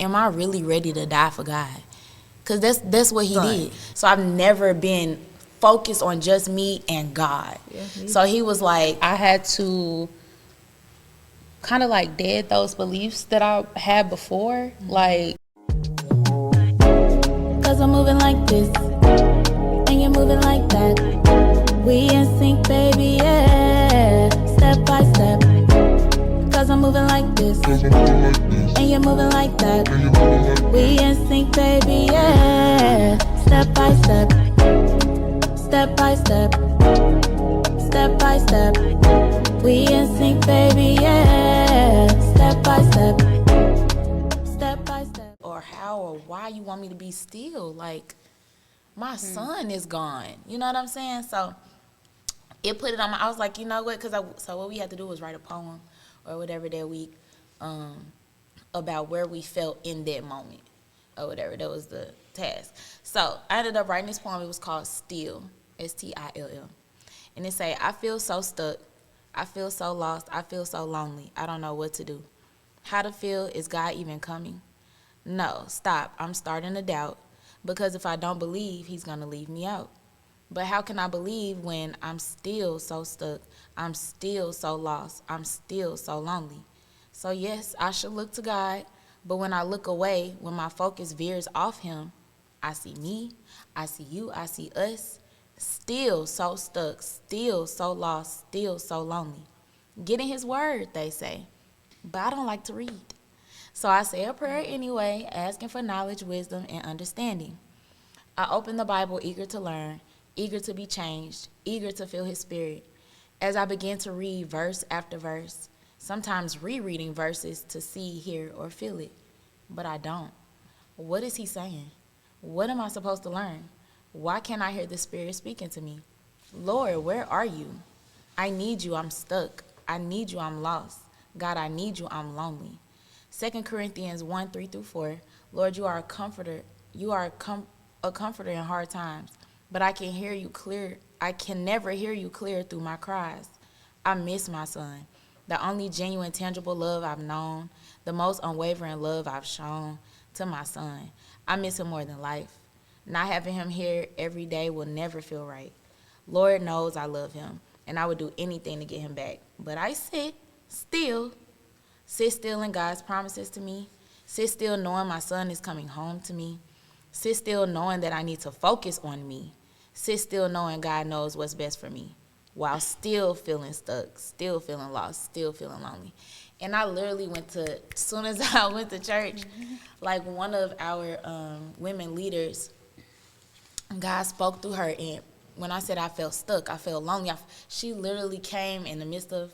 am I really ready to die for God? Because that's what he did. So I've never been focused on just me and God. So he was like, I had to kind of like dead those beliefs that I had before. Like, cause I'm moving like this, and you're moving like that. We in sync, baby, yeah. Step by step. Cause I'm moving like this, and you're moving like that. We in sync, baby, yeah. Step by step. Step by step. Step by step. We in sync, baby, yeah. Step by step. Step by step. or how or why you want me to be still? Like, my son is gone. You know what I'm saying? So it put it on my, I was like, you know what? So what we had to do was write a poem or whatever that week about where we felt in that moment or whatever. That was the task. So I ended up writing this poem. It was called Still, Still. And it say, I feel so stuck. I feel so lost. I feel so lonely. I don't know what to do. How to feel? Is God even coming? No, stop. I'm starting to doubt. Because if I don't believe, he's going to leave me out. But how can I believe when I'm still so stuck? I'm still so lost. I'm still so lonely. So yes, I should look to God. But when I look away, when my focus veers off him, I see me, I see you, I see us. Still so stuck, still so lost, still so lonely. Get in his word, they say. But I don't like to read. So I say a prayer anyway, asking for knowledge, wisdom, and understanding. I open the Bible eager to learn, eager to be changed, eager to feel his spirit. As I begin to read verse after verse, sometimes rereading verses to see, hear, or feel it. But I don't. What is he saying? What am I supposed to learn? Why can't I hear the Spirit speaking to me? Lord, where are you? I need you, I'm stuck. I need you, I'm lost. God, I need you, I'm lonely. 2 Corinthians 1:3-4. Lord, you are a comforter. You are a comforter in hard times. But I can hear you clear. I can never hear you clear through my cries. I miss my son. The only genuine, tangible love I've known. The most unwavering love I've shown to my son. I miss him more than life. Not having him here every day will never feel right. Lord knows I love him, and I would do anything to get him back. But I sit still in God's promises to me. Sit still knowing my son is coming home to me. Sit still knowing that I need to focus on me. Sit still knowing God knows what's best for me, while still feeling stuck, still feeling lost, still feeling lonely. And I literally as soon as I went to church, like one of our women leaders, God spoke through her, and when I said I felt stuck, I felt lonely, she literally came in the midst of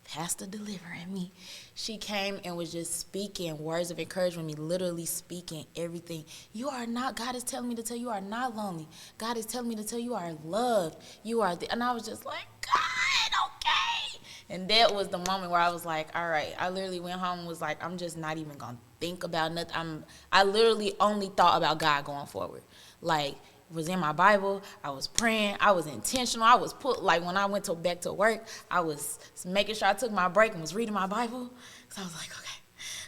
Pastor delivering me. She came and was just speaking words of encouragement, me literally speaking everything. You are not, God is telling me to tell you are not lonely. God is telling me to tell you are loved. You are, and I was just like, God, okay. And that was the moment where I was like, all right. I literally went home and was like, I'm just not even going to think about nothing. I literally only thought about God going forward. Like, was in my Bible, I was praying, I was intentional, I was like when I went back to work, I was making sure I took my break and was reading my Bible. So I was like, okay,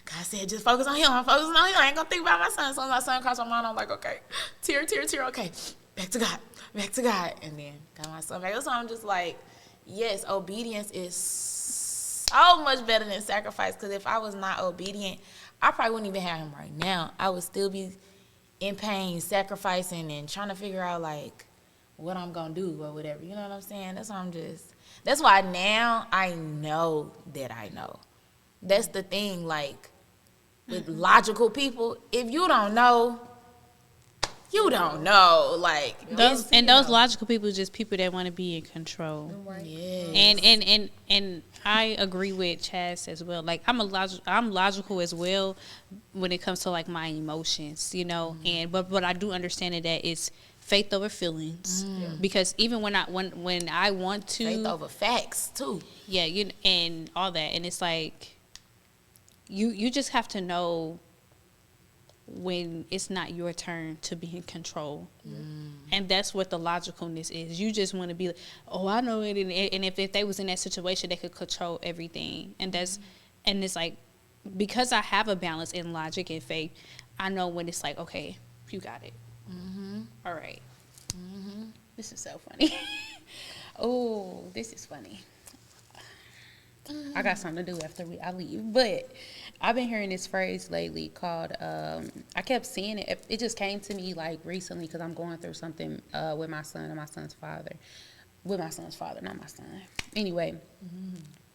God said just focus on him, I'm focusing on him, I ain't gonna think about my son. So my son crossed my mind, I'm like, okay, tear, okay, back to God, and then got my son back. So I'm just like, yes, obedience is so much better than sacrifice, because if I was not obedient, I probably wouldn't even have him right now. I would still be in pain, sacrificing, and trying to figure out, like, what I'm going to do or whatever. You know what I'm saying? That's why now I know that I know. That's the thing, like, with logical people, if you don't know, you don't know. Like, those logical people are just people that want to be in control. Right. Yes. And I agree with Chaz as well. Like, I'm logical as well when it comes to like my emotions, you know. Mm-hmm. But I do understand that it's faith over feelings, because even when I want to, faith over facts too. Yeah, and all that, and it's like you just have to know when it's not your turn to be in control. And that's what the logicalness is. You just want to be like, oh, I know it, and if they was in that situation, they could control everything, and it's like, because I have a balance in logic and faith, I know when it's like, okay, you got it. All right. This is so funny. Oh, this is funny. I got something to do after I leave, but I've been hearing this phrase lately called, I kept seeing it. It just came to me like recently because I'm going through something with my son and my son's father. With my son's father, not my son. Anyway,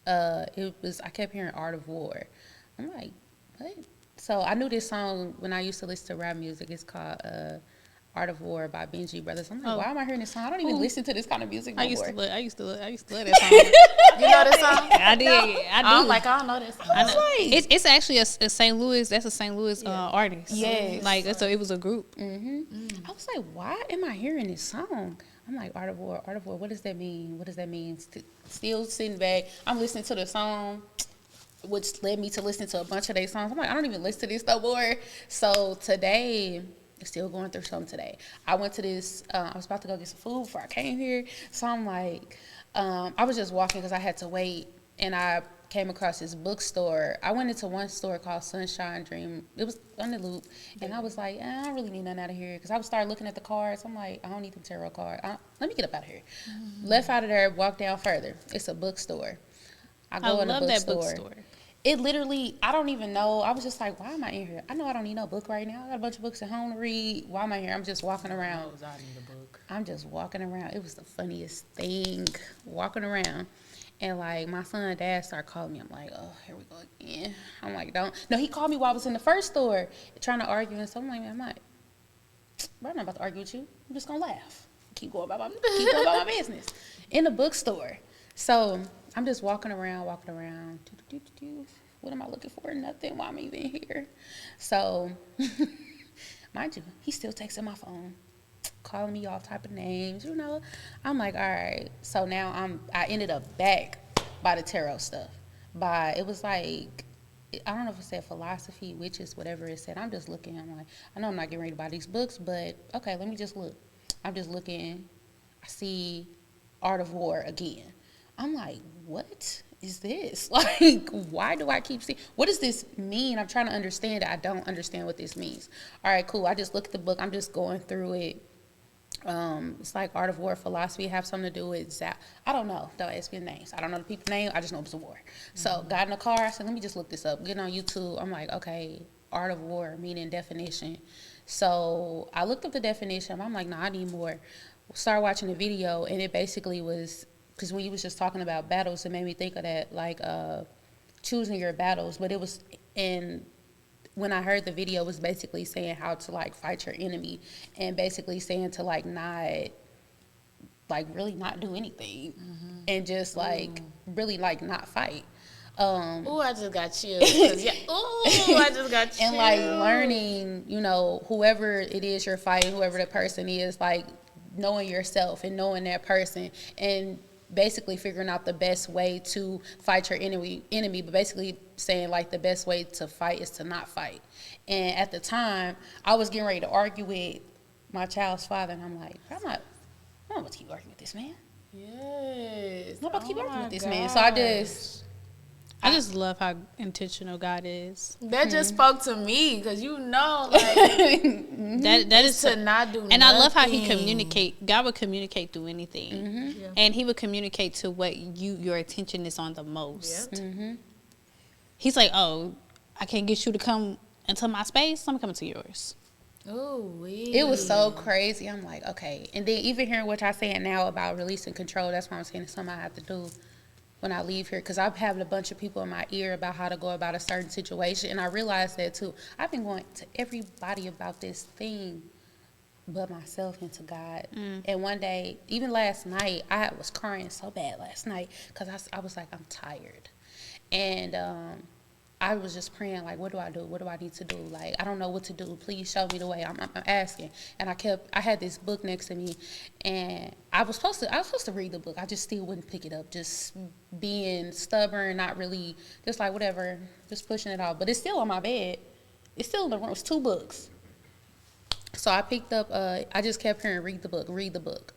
I kept hearing Art of War. I'm like, what? So I knew this song when I used to listen to rap music. It's called Art of War by Benji Brothers. I'm like, why am I hearing this song? I don't even listen to this kind of music no more. I used to love that song. You know this song? I did. I do. I'm like, I don't know this song. I know. It's actually a St. Louis. That's a St. Louis artist. Yes. Like so, it was a group. I was like, why am I hearing this song? I'm like, Art of War, Art of War. What does that mean? What does that mean? Still sitting back. I'm listening to the song, which led me to listen to a bunch of their songs. I'm like, I don't even listen to this no more. So today, still going through something today. I went to this, I was about to go get some food before I came here. So I'm like, I was just walking because I had to wait. And I came across this bookstore. I went into one store called Sunshine Dream. It was on the Loop. And I was like, I don't really need nothing out of here. Because I would start looking at the cards. I'm like, I don't need them tarot cards. Let me get up out of here. Left out of there, walk down further. It's a bookstore. I go in the bookstore. That bookstore. It literally, I don't even know. I was just like, why am I in here? I know I don't need no book right now. I got a bunch of books at home to read. Why am I here? I'm just walking around. I need a book. I'm just walking around. It was the funniest thing, walking around. And, like, my son and dad started calling me. I'm like, oh, here we go again. I'm like, don't. No, he called me while I was in the first store trying to argue. And so I'm like, bro, I'm not about to argue with you. I'm just going to laugh. Keep going about my business. In the bookstore. So I'm just walking around. What am I looking for? Nothing. Why am I even here? So, mind you, he's still texting my phone, calling me all type of names, you know. I'm like, all right. So now I ended up back by the tarot stuff. It was like, I don't know if it said philosophy, witches, whatever it said. I'm just looking. I'm like, I know I'm not getting ready to buy these books, but okay, let me just look. I'm just looking. I see Art of War again. I'm like, what is this? Like, why do I keep seeing? What does this mean? I'm trying to understand it. I don't understand what this means. All right, cool. I just look at the book. I'm just going through it. It's like Art of War, philosophy, have something to do with I don't know. Don't ask me the names. I don't know the people's name. I just know it was a war. So got in the car. I said, let me just look this up. Get on YouTube. I'm like, okay, Art of War, meaning definition. So I looked up the definition. I'm like, nah, I need more. Started watching the video, and it basically was, because when you was just talking about battles, it made me think of that, like choosing your battles. But it was when I heard the video, it was basically saying how to like fight your enemy, and basically saying to like really not do anything, and just like really like not fight. Ooh, I just got chills. Yeah. Ooh, I just got chills. And like learning, you know, whoever it is you're fighting, whoever the person is, like knowing yourself and knowing that person, and basically figuring out the best way to fight your enemy, but basically saying like the best way to fight is to not fight. And at the time, I was getting ready to argue with my child's father, and I'm like, I'm not about to keep arguing with this man. Yes. I'm not about to keep arguing with this man. So I just love how intentional God is. That just spoke to me, because you know, like that is to not do and nothing. I love how he communicate. God would communicate through anything, and he would communicate to what your attention is on the most. Yep. He's like, oh, I can't get you to come into my space. I'm coming to yours. Ooh, it was so crazy. I'm like, okay. And then even hearing what y'all saying now about releasing control, that's why I'm saying it's something I have to do when I leave here, because I've had a bunch of people in my ear about how to go about a certain situation, and I realized that too. I've been going to everybody about this thing but myself and to God. And one day, even last night, I was crying so bad last night because I was like, I'm tired. And I was just praying, like, what do I do? What do I need to do? Like, I don't know what to do. Please show me the way. I'm asking. And I had this book next to me, and I was supposed to read the book. I just still wouldn't pick it up, just being stubborn, not really, just like whatever, just pushing it off. But it's still on my bed. It's still in the room. It's 2 books. So I picked up, I just kept hearing, read the book. Read the book.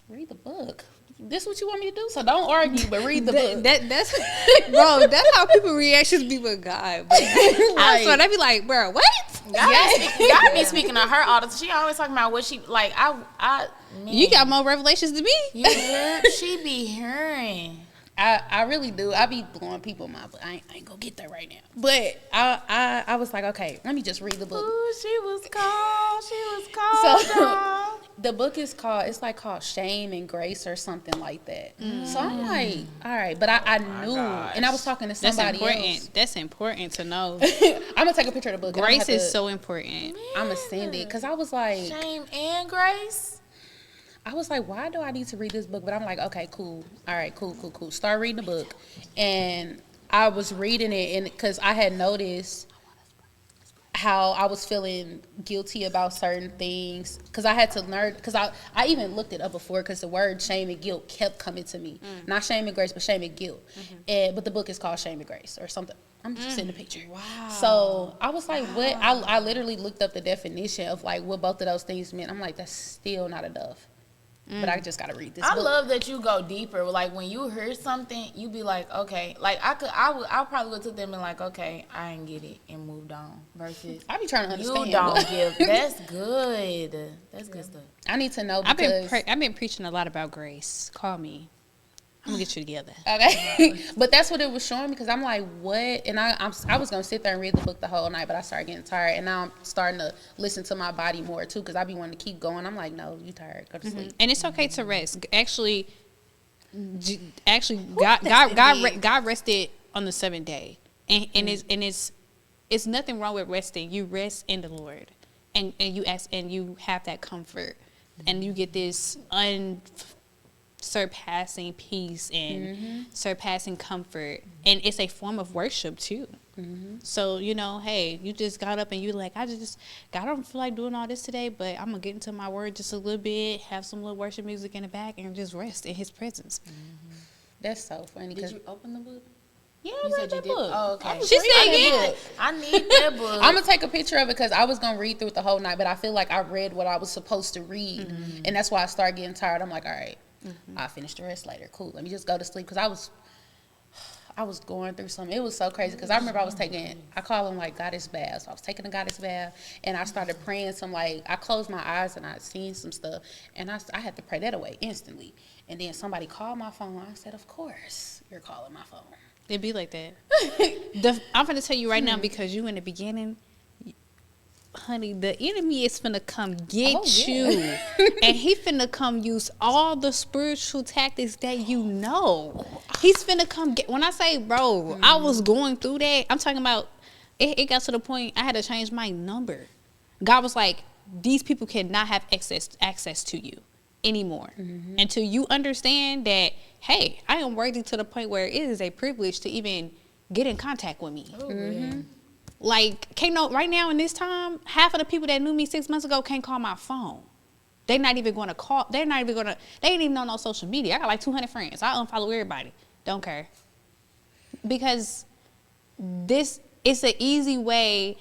Read the book? What the this what you want me to do? So don't argue, but read the book. That's bro. That's how people reactions be with God. But I swear they be like, bro, what? Y'all be speaking of her all the time. She always talking about what she like. Man, You got more revelations than me. You hear? She be hearing. I really do. I be blowing people mind, but I ain't gonna get there right now. But I was like, okay, let me just read the book. Ooh, she was cold. So the book is called, it's like called Shame and Grace or something like that. So I'm like, all right, but I knew, and I was talking to somebody else. That's important to know. I'm gonna take a picture of the book. Grace is so important. I'm gonna send it because I was like, Shame and Grace. I was like, why do I need to read this book? But I'm like, okay, cool. All right, cool. Start reading the book. And I was reading it, and because I had noticed how I was feeling guilty about certain things. Because I had to learn, because I even looked it up before, because the word shame and guilt kept coming to me. Not shame and grace, but shame and guilt. But the book is called Shame and Grace or something. I'm just in the picture. Wow. So I was like, what? I literally looked up the definition of like what both of those things meant. I'm like, that's still not enough. But I just gotta read this book. I love that you go deeper. Like when you hear something, you be like, okay. Like I probably would took them and like, okay, I ain't get it and moved on. Versus I be trying to understand. You don't give. That's good. That's good stuff. I need to know because I've been preaching a lot about grace. Call me. I'm gonna get you together. Okay. But that's what it was showing me because I'm like, what? And I was gonna sit there and read the book the whole night, but I started getting tired, and now I'm starting to listen to my body more too because I be wanting to keep going. I'm like, no, you tired, go to sleep. And it's okay to rest. Actually, God rested on the 7th day, and it's nothing wrong with resting. You rest in the Lord, and you ask, and you have that comfort, and you get this surpassing peace and surpassing comfort, and it's a form of worship too. So hey, you just got up and you like, I don't feel like doing all this today, but I'm gonna get into my word just a little bit, have some little worship music in the back, and just rest in His presence. That's so funny. Did you open the book? Yeah, I read that book. Oh, okay. She said, "Yeah, I need that book." I'm gonna take a picture of it because I was gonna read through it the whole night, but I feel like I read what I was supposed to read, and that's why I started getting tired. I'm like, all right. I'll finish the rest later. Cool. Let me just go to sleep because I was going through something. It was so crazy because I remember I call them like goddess baths. So I was taking a goddess bath and I started praying some I closed my eyes and I seen some stuff and I had to pray that away instantly. And then somebody called my phone. I said, of course you're calling my phone. It'd be like that. I'm going to tell you right now because you in the beginning, honey, the enemy is finna come get you, and he finna come use all the spiritual tactics that you know. He's finna come get. When I say, bro, I was going through that. I'm talking about. It got to the point I had to change my number. God was like, these people cannot have access to you anymore until you understand that. Hey, I am worthy to the point where it is a privilege to even get in contact with me. Like, right now in this time, half of the people that knew me 6 months ago can't call my phone. They're not even going to call. They ain't even on no social media. I got like 200 friends. I unfollow everybody. Don't care. Because it's an easy way.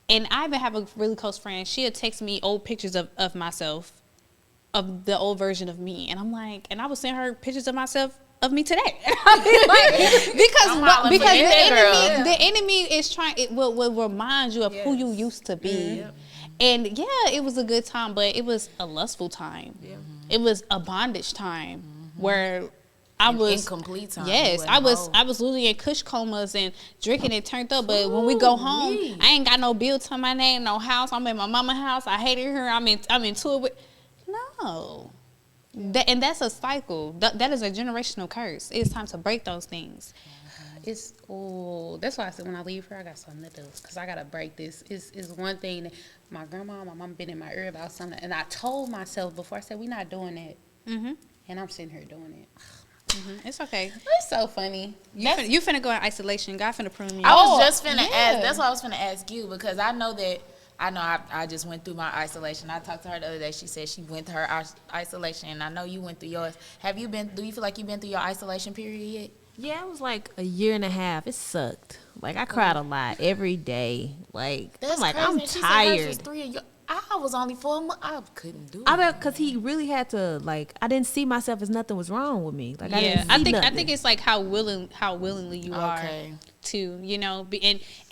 And I even have a really close friend. She'll text me old pictures of myself, of the old version of me. And I'm like, and I was sending her pictures of myself, of me today. because the enemy is trying, it will remind you of who you used to be. And it was a good time, but it was a lustful time. It was a bondage time where I was incomplete time. Yes, I was losing in kush comas and drinking and turned up. But when we go home, I ain't got no bill to my name, no house. I'm in my mama's house. I hated her. I'm into it with no. And that's a cycle. That is a generational curse. It's time to break those things. That's why I said when I leave here, I got something to do because I gotta break this. It's one thing that my mom been in my ear about something, and I told myself before, I said we're not doing that, and I'm sitting here doing it. It's okay. It's so funny. You finna go in isolation. God finna prune you. I was just finna ask. That's what I was finna ask you because I know I just went through my isolation. I talked to her the other day. She said she went to her isolation, and I know you went through yours. Do you feel like you've been through your isolation period yet? Yeah, it was like a year and a half. It sucked. Like I cried a lot every day. Like That's I'm like crazy. I'm She said hers tired. was I was only 4 months. I couldn't do it. I bet because he really had to, like, I didn't see myself as nothing was wrong with me. Like, I didn't see I nothing. think it's like how willingly you are to, you know,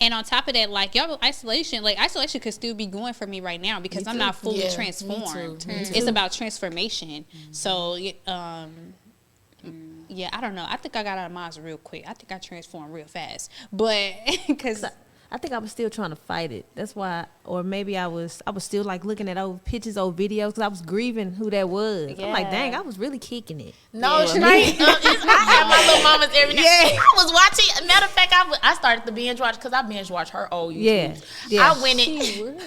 and on top of that, like y'all isolation could still be going for me right now because I'm not fully transformed. Me too. It's about transformation. So yeah, I don't know. I think I got out of mine real quick. I think I transformed real fast, but because I think I was still trying to fight it. That's why, or maybe I was still like looking at old pictures, old videos, because I was grieving who that was. I'm like, dang, I was really kicking it. No, straight up. I have my little moments every day. I was watching. Matter of fact, I started to binge watch because I binge watch her old YouTube. Yeah. I went in.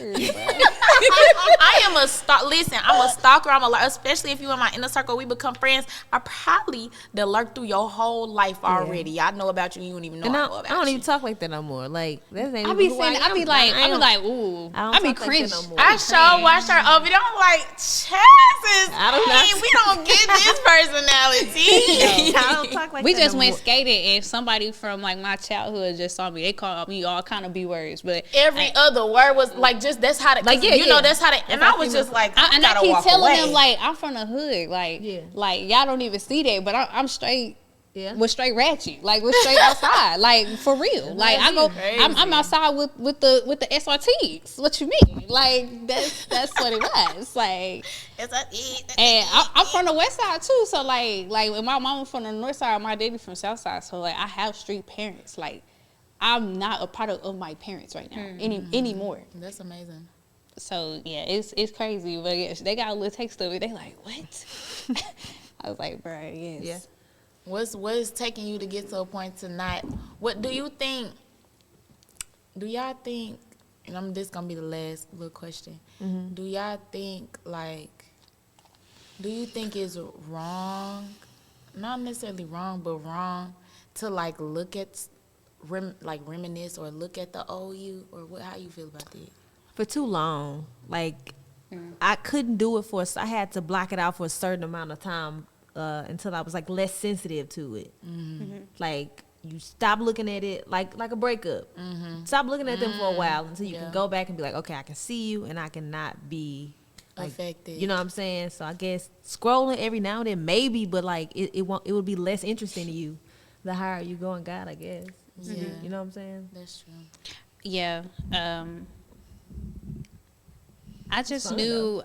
I am a stalker. Listen, I'm a stalker. Especially if you in my inner circle, we become friends. I probably done lurked through your whole life already. I know about you. You don't even know I know about you. I don't even talk like that no more. Like that's I be saying, I be like, ooh, I be cringe. I sure watched her over there. I'm like, chances. We don't get this personality. I don't talk like we that just no went more. skating and somebody from like my childhood just saw me. They called me all kind of B words, but every other word was like just that's how they, like you know that's how they. And I was just like, I keep telling away. them like I'm from the hood, like y'all don't even see that, but I'm straight. Yeah, we're straight ratchet, like we're straight outside, like for real. Like I go, I'm outside with the SRTs. What you mean? Like that's what it was. Like, and I'm from the west side too. So like my mama from the north side, my daddy from south side. So like I have street parents. Like I'm not a product of my parents right now anymore. That's amazing. So yeah, it's crazy, but yeah, they got a little text of it. They like what? I was like, bro, yes. Yeah. What's taking you to get to a point to not? What do you think? Do y'all think? And this gonna be the last little question. Mm-hmm. Do y'all think like? Do you think it's wrong? Not necessarily wrong, but wrong to like look at, reminisce or look at the old you, or what? How you feel about that? For too long, like I couldn't do it I had to block it out for a certain amount of time. Until I was like less sensitive to it. Mm-hmm. Like you stop looking at it like a breakup. Mm-hmm. Stop looking at them for a while until you can go back and be like, okay, I can see you and I cannot be like, affected. You know what I'm saying? So I guess scrolling every now and then maybe, but like it would be less interesting to you the higher you go in God, I guess. Yeah. You know what I'm saying? That's true. Yeah. I just knew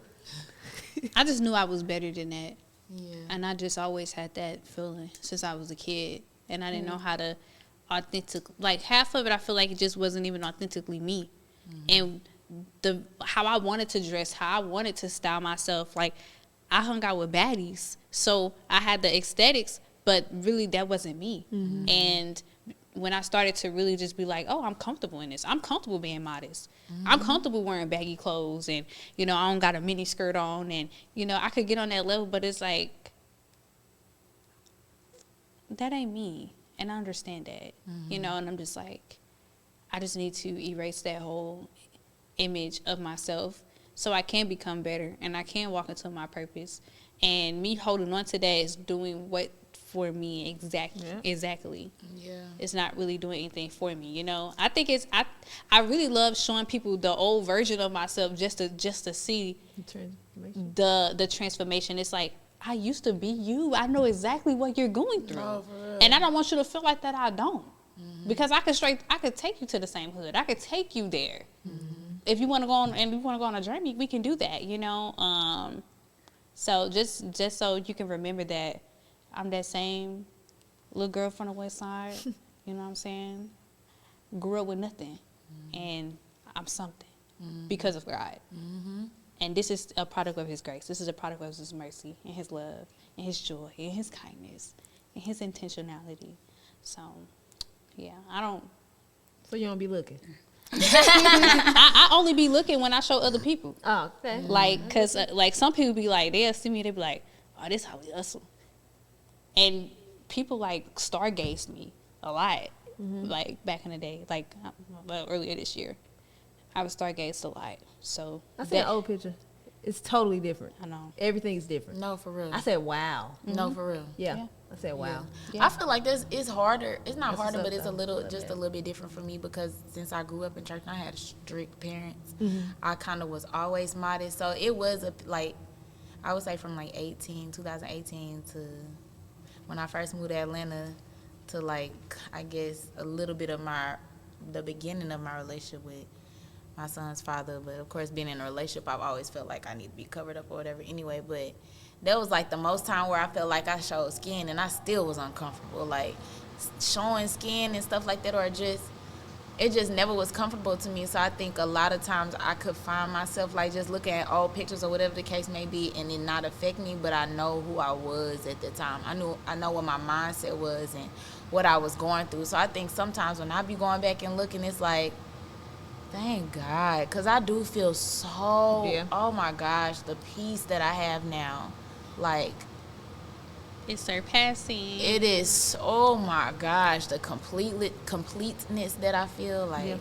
I was better than that. Yeah. And I just always had that feeling since I was a kid. And I didn't know how to like half of it I feel like it just wasn't even authentically me. Mm-hmm. And how I wanted to dress, how I wanted to style myself, like I hung out with baddies. So I had the aesthetics, but really that wasn't me. Mm-hmm. And when I started to really just be like, oh, I'm comfortable in this. I'm comfortable being modest. Mm-hmm. I'm comfortable wearing baggy clothes and, you know, I don't got a mini skirt on and, you know, I could get on that level, but it's like, that ain't me. And I understand that, you know, and I'm just like, I just need to erase that whole image of myself so I can become better and I can walk into my purpose. And me holding on to that is doing what for me exactly. Yeah. It's not really doing anything for me, you know. I think I really love showing people the old version of myself just to see the transformation. It's like I used to be you. I know exactly what you're going through. Oh, for real. And I don't want you to feel like that I don't. Mm-hmm. Because I could take you to the same hood. I could take you there. Mm-hmm. If you want to go on a journey, we can do that, you know. So just so you can remember that I'm that same little girl from the west side, you know what I'm saying? Grew up with nothing, and I'm something because of God. Mm-hmm. And this is a product of His grace. This is a product of His mercy and His love and His joy and His kindness and His intentionality. So, yeah, I don't. So you don't be looking? I only be looking when I show other people. Oh, okay. Like, because like some people be like, they'll see me, they be like, oh, this how we hustle. And people like stargazed me a lot, like back in the day, like earlier this year. I was stargazed a lot. So I see an old picture. It's totally different. I know. Everything's different. No, for real. I said, wow. No, for real. Yeah. I said, wow. Yeah. I feel like it's harder. It's not That's harder, what's but up, it's a though. little, Love just that. a little bit different for me because since I grew up in church and I had strict parents, Mm-hmm. I kind of was always modest. So it was I would say from like 2018 to when I first moved to Atlanta to like, I guess a little bit of the beginning of my relationship with my son's father. But of course, being in a relationship, I've always felt like I need to be covered up or whatever anyway. But that was like the most time where I felt like I showed skin and I still was uncomfortable. Like showing skin and stuff like that, or it just never was comfortable to me. So I think a lot of times I could find myself like just looking at old pictures or whatever the case may be and it not affect me, but I know who I was at the time. I know what my mindset was and what I was going through. So I think sometimes when I be going back and looking, it's like, thank God, because I do feel so, oh my gosh, the peace that I have now. Like, It's surpassing. it is, oh my gosh, the completeness that I feel. Like, yeah.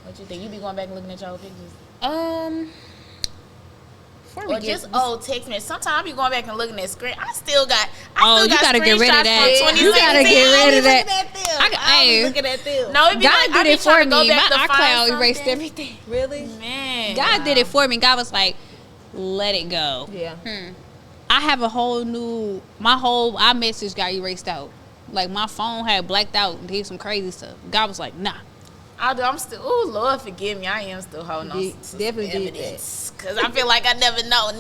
What you think? You be going back and looking at your old pictures? Or just old text messages. Sometimes I be going back and looking at screen. I still got you gotta get rid of that. From You gotta get rid of that. I be looking at them. No, it be God like, I did be it for trying to go me. back to My find iCloud erased something. everything. Really? Man. God did it for me. God was like, let it go. Yeah. I have a whole new, iMessage got erased out. Like my phone had blacked out and did some crazy stuff. God was like, nah. I'm still, oh Lord, forgive me. I am still holding on to definitely did evidence. Because I feel like I never know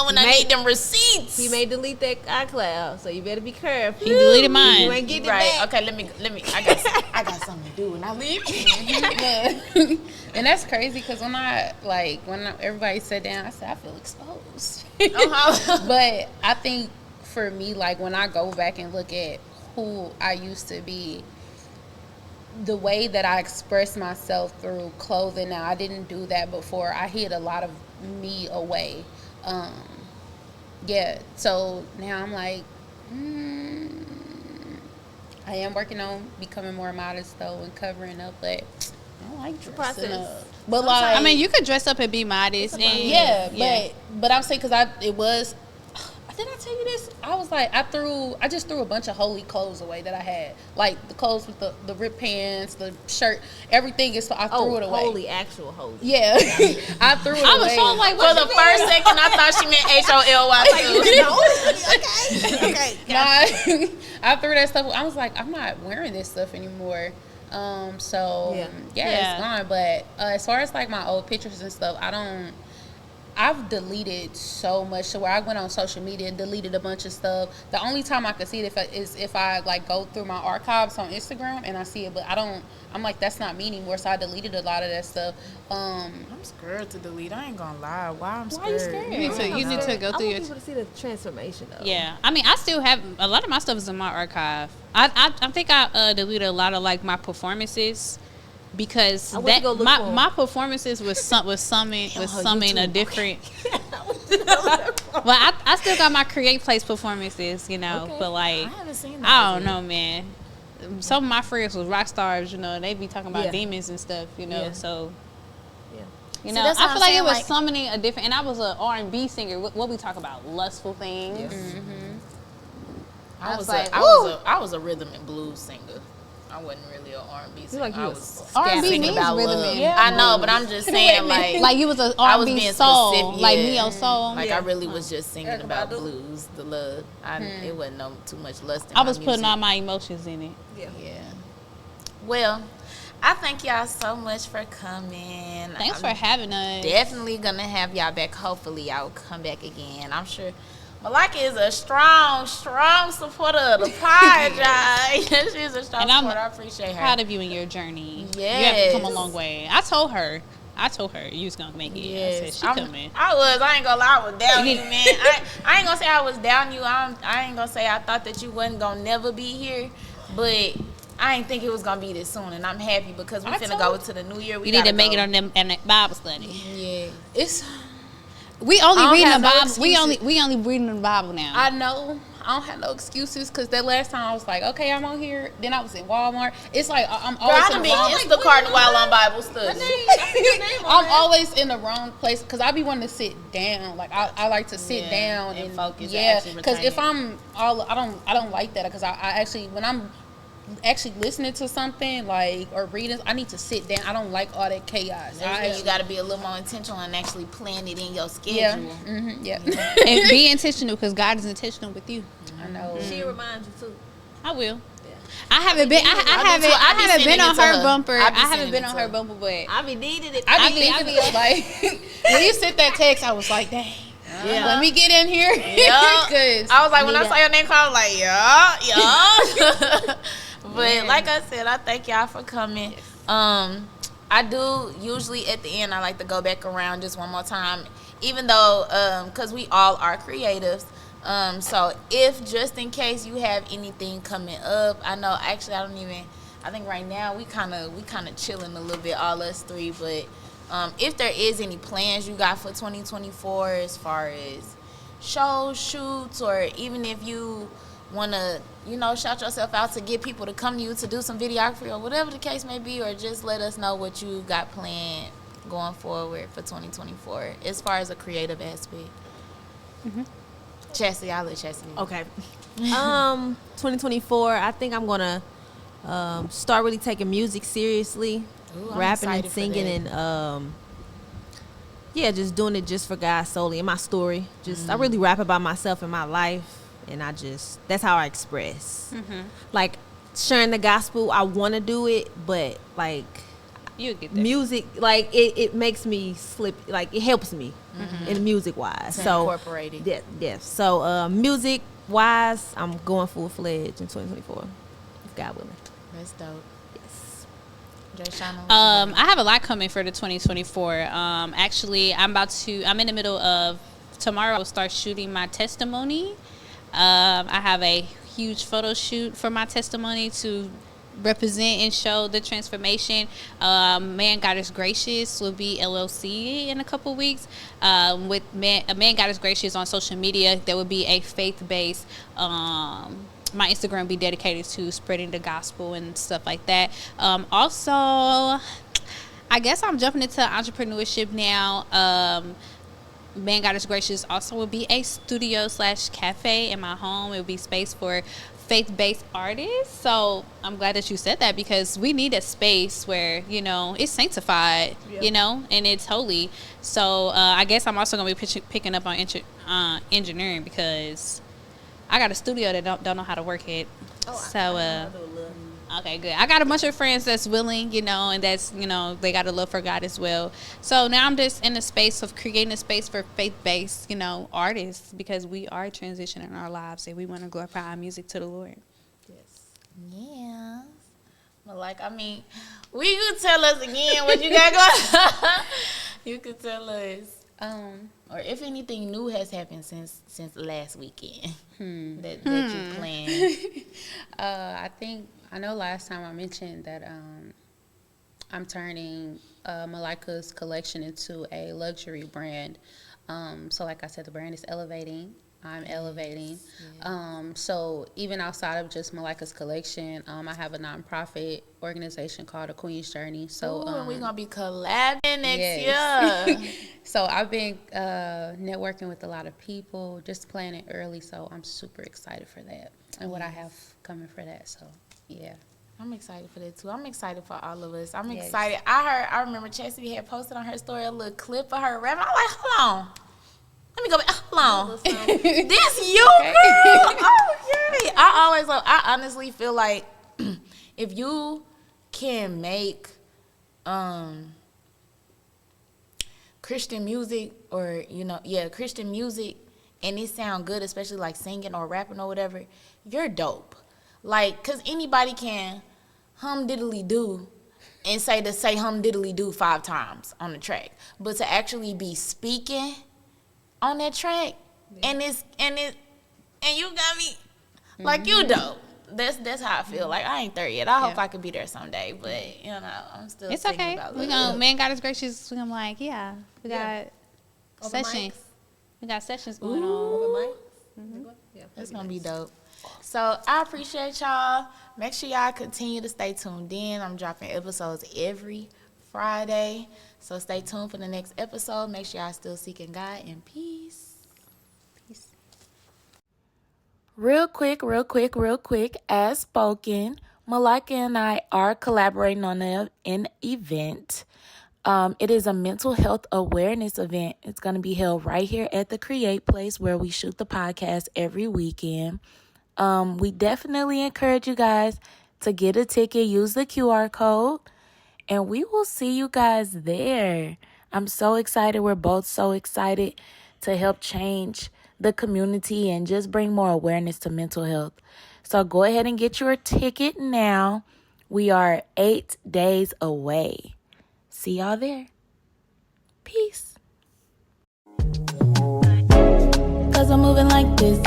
when I need them receipts. He may delete that iCloud, so you better be careful. He deleted mine. You ain't getting it Right. back. Okay, let me. I got something to do when I leave. And that's crazy because when everybody sat down, I said I feel exposed. But I think for me, like when I go back and look at who I used to be, the way that I express myself through clothing now, I didn't do that before. I hid a lot of me away. So now I'm like, I am working on becoming more modest though and covering up, but I don't like dressing up. But like, I mean, you could dress up and be modest. But I'm saying because did I tell you this? I was like, I just threw a bunch of holy clothes away that I had. Like the clothes with the ripped pants, the shirt, everything is, I threw it away. Actual holy. Yeah. I threw it away. I was so like, for the first second, I thought she meant HOLY too. Okay. I threw that stuff. I was like, I'm not wearing this stuff anymore. It's gone. But as far as like my old pictures and stuff, I've deleted so much to where I went on social media and deleted a bunch of stuff. The only time I could see it is if I like go through my archives on Instagram and I see it, but I'm like, that's not me anymore. So I deleted a lot of that stuff. I'm scared to delete. I ain't gonna lie. Why I'm scared? Why you scared? You need to go through I your. want people to see the transformation though. Yeah, I mean, I still have a lot of my stuff is in my archive. I think I deleted a lot of like my performances. Because my performances was something a different. Well, I still got my Create Place performances, but like I haven't seen that. I don't know, man. Some of my friends was rock stars, they be talking about demons and stuff, so. See, I feel like it was summoning a different, and I was an R&B singer. What we talk about, lustful things. Yes. I was a rhythm and blues singer. I wasn't really an R&B singer. Like I was R&B singing means about rhythm love. and I know, but I'm just saying, like you was an I was R&B being soul, specific, like yeah. neo soul. Like I really was just singing about blues, the love. It wasn't too much lust in I my was putting music. all my emotions in it. Yeah. Well, I thank y'all so much for coming. Thanks for having us. Definitely gonna have y'all back. Hopefully y'all come back again. I'm sure Malika is a strong supporter of the pod, y'all. She's a strong supporter. I appreciate her. Proud of you in your journey. Yes. You have come a long way. I told her you was gonna make it. Yes. I said she coming. I ain't gonna lie, I was down you, man. I ain't gonna say I was down you. I ain't gonna say I thought that you wasn't gonna never be here, but I ain't think it was gonna be this soon, and I'm happy because we finna go into the new year. We need to make it on them and Bible study. Yeah, We only reading the Bible. No, We only reading the Bible now. I know. I don't have no excuses because that last time I was like, okay, I'm on here. Then I was in Walmart. It's like I'm Girl, always I in done the been wrong. Instacart while on Bible study. I'm always in the wrong place because I be wanting to sit down. Like I like to sit down and and focus. Yeah, and because if retain I don't like that because I actually when I'm actually listening to something like or reading, I need to sit down. I don't like all that chaos. you got to be a little more intentional and actually plan it in your Yeah, schedule. yeah. And be intentional because God is intentional with you. I know. She reminds you too. I will. I haven't been. I haven't been on her bumper. I haven't been on her bumper, but I be needing it. I be like when you sent that text, I was like, dang. Yeah. Let me get in here. Yeah. I was like, when I saw your name call, I was like, yeah. But like I said, I thank y'all for coming. I do usually at the end, I like to go back around just one more time, even though, because we all are creatives. So if just in case you have anything coming up, I know actually I think right now we kind of chilling a little bit, all us three. But if there is any plans you got for 2024 as far as shows, shoots, or even if you want to, shout yourself out to get people to come to you to do some videography or whatever the case may be, or just let us know what you got planned going forward for 2024 as far as a creative aspect. Mm-hmm. Chastity, I'll let Chastity. Okay. 2024, I think I'm going to start really taking music seriously, Ooh, I'm rapping and excited for singing that. and just doing it just for God solely. And my story, I really rap about myself and my life. And that's how I express. Mm-hmm. Like, sharing the gospel, I want to do it, but, like, you get that. music, like, it makes me slip, like, it helps me in music-wise. So, incorporate it. Yeah. So, music-wise, I'm going full-fledged in 2024, if God willing. That's dope. Yes. I have a lot coming for the 2024. Actually, I'm in the middle of, tomorrow I will start shooting my testimony. I have a huge photo shoot for my testimony to represent and show the transformation. Man God is Gracious will be LLC in a couple weeks. With Man God is Gracious on social media, there will be a faith-based. My Instagram will be dedicated to spreading the gospel and stuff like that. Also, I guess I'm jumping into entrepreneurship now. Man God is Gracious also will be a studio / cafe in my home. It will be space for faith-based artists. So I'm glad that you said that because we need a space where, it's sanctified, and it's holy. So I guess I'm also going to be picking up on engineering because I got a studio that don't know how to work it. Okay, good. I got a bunch of friends that's willing, and that's, they got a love for God as well. So now I'm just in the space of creating a space for faith-based, artists because we are transitioning our lives and we want to glorify our music to the Lord. Yes. Yeah. But we could tell us again what you got going. You could tell us. Or if anything new has happened since last weekend that you planned. I know last time I mentioned that I'm turning Malika's collection into a luxury brand. So like I said, the brand is elevating. I'm elevating. So even outside of just Malika's collection, I have a nonprofit organization called The Queen's Journey. So and we're gonna be collabing next year. So I've been networking with a lot of people, just planning early. So I'm super excited for that and what I have coming for that. So yeah. I'm excited for that too. I'm excited for all of us. I'm excited. I remember Chastity had posted on her story a little clip of her rapping. I'm like, hold on. Let me go back. Hold on. This you, girl. Okay. I honestly feel like if you can make Christian music or, Christian music and it sound good, especially like singing or rapping or whatever, you're dope. Like, because anybody can hum diddly do and say hum diddly do 5 times on the track. But to actually be speaking on that track and you got me like you dope. That's how I feel. Like I ain't there yet. I hope I could be there someday, but I'm still It's thinking okay. about Man God is Gracious. I'm like, we got Open sessions. mics. We got sessions going on. Open mics? That's going to be dope. So I appreciate y'all. Make sure y'all continue to stay tuned in. I'm dropping episodes every Friday. So stay tuned for the next episode. Make sure y'all still seeking God, and peace. Peace. Real quick, as spoken, Malika and I are collaborating on an event. It is a mental health awareness event. It's going to be held right here at the Create Place where we shoot the podcast every weekend. We definitely encourage you guys to get a ticket, use the QR code, and we will see you guys there. I'm so excited. We're both so excited to help change the community and just bring more awareness to mental health. So go ahead and get your ticket now. We are 8 days away. See y'all there. Peace. 'Cause I'm moving like this.